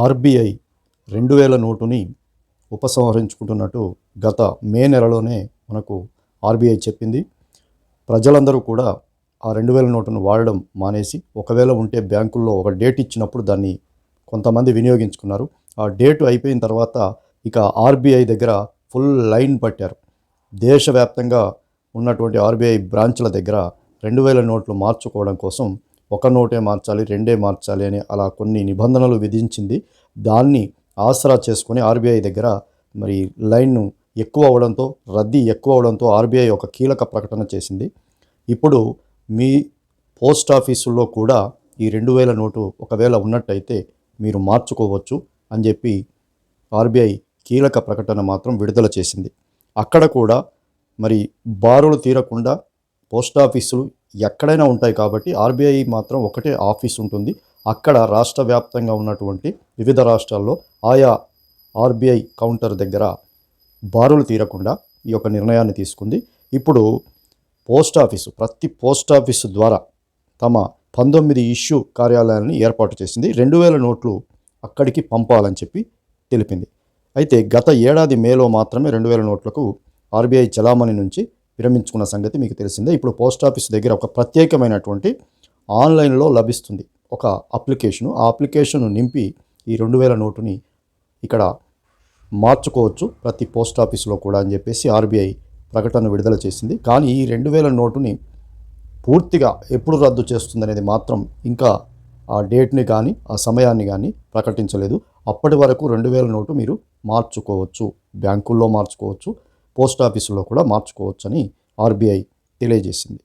RBI 2000 నోటుని ఉపసంహరించుకుంటున్నట్టు గత మే నెలలోనే మనకు ఆర్బీఐ చెప్పింది. ప్రజలందరూ కూడా ఆ 2000 నోటును వాడడం మానేసి, ఒకవేళ ఉంటే బ్యాంకుల్లో ఒక డేట్ ఇచ్చినప్పుడు దాన్ని కొంతమంది వినియోగించుకున్నారు. ఆ డేటు అయిపోయిన తర్వాత ఇక ఆర్బీఐ దగ్గర ఫుల్ లైన్ పట్టారు. దేశవ్యాప్తంగా ఉన్నటువంటి ఆర్బీఐ బ్రాంచ్ల దగ్గర 2000 నోట్లు మార్చుకోవడం కోసం ఒక నోటే మార్చాలి, రెండే మార్చాలి అని అలా కొన్ని నిబంధనలు విధించింది. దాన్ని ఆసరా చేసుకొని ఆర్బీఐ దగ్గర మరి లైన్ను ఎక్కువ అవడంతో, రద్దీ ఎక్కువ అవడంతో ఆర్బీఐ ఒక కీలక ప్రకటన చేసింది. ఇప్పుడు మీ పోస్ట్ ఆఫీసుల్లో కూడా ఈ 2000 నోటు ఒకవేళ ఉన్నట్టయితే మీరు మార్చుకోవచ్చు అని చెప్పి ఆర్బీఐ కీలక ప్రకటన మాత్రం విడుదల చేసింది. అక్కడ కూడా మరి బారులు తీరకుండా పోస్ట్ ఆఫీసులు ఎక్కడైనా ఉంటాయి కాబట్టి ఆర్బీఐ మాత్రం ఒకటే ఆఫీస్ ఉంటుంది. అక్కడ రాష్ట్ర వ్యాప్తంగా ఉన్నటువంటి వివిధ రాష్ట్రాల్లో ఆయా ఆర్బీఐ కౌంటర్ దగ్గర బారులు తీరకుండా ఈ యొక్క నిర్ణయాన్ని తీసుకుంది. ఇప్పుడు ప్రతి పోస్ట్ ఆఫీసు ద్వారా తమ 19 ఇష్యూ కార్యాలయాన్ని ఏర్పాటు చేసింది. 2000 నోట్లు అక్కడికి పంపాలని చెప్పి తెలిపింది. అయితే గత ఏడాది మేలో మాత్రమే 2000 నోట్లకు ఆర్బీఐ చలామణి నుంచి విరమించుకున్న సంగతి మీకు తెలిసిందే. ఇప్పుడు పోస్ట్ ఆఫీస్ దగ్గర ఒక ప్రత్యేకమైనటువంటి ఆన్లైన్లో లభిస్తుంది ఒక అప్లికేషను. ఆ అప్లికేషను నింపి ఈ 2000 నోటుని ఇక్కడ మార్చుకోవచ్చు ప్రతి పోస్ట్ ఆఫీసులో కూడా అని చెప్పేసి ఆర్బీఐ ప్రకటన విడుదల చేసింది. కానీ ఈ 2000 నోటుని పూర్తిగా ఎప్పుడు రద్దు చేస్తుందనేది మాత్రం ఇంకా ఆ డేట్ని కానీ ఆ సమయాన్ని కానీ ప్రకటించలేదు. అప్పటి వరకు 2000 నోటు మీరు మార్చుకోవచ్చు, బ్యాంకుల్లో మార్చుకోవచ్చు, పోస్ట్ ఆఫీసుల్లో కూడా మార్చుకోవచ్చు అని ఆర్బీఐ తెలియజేసింది.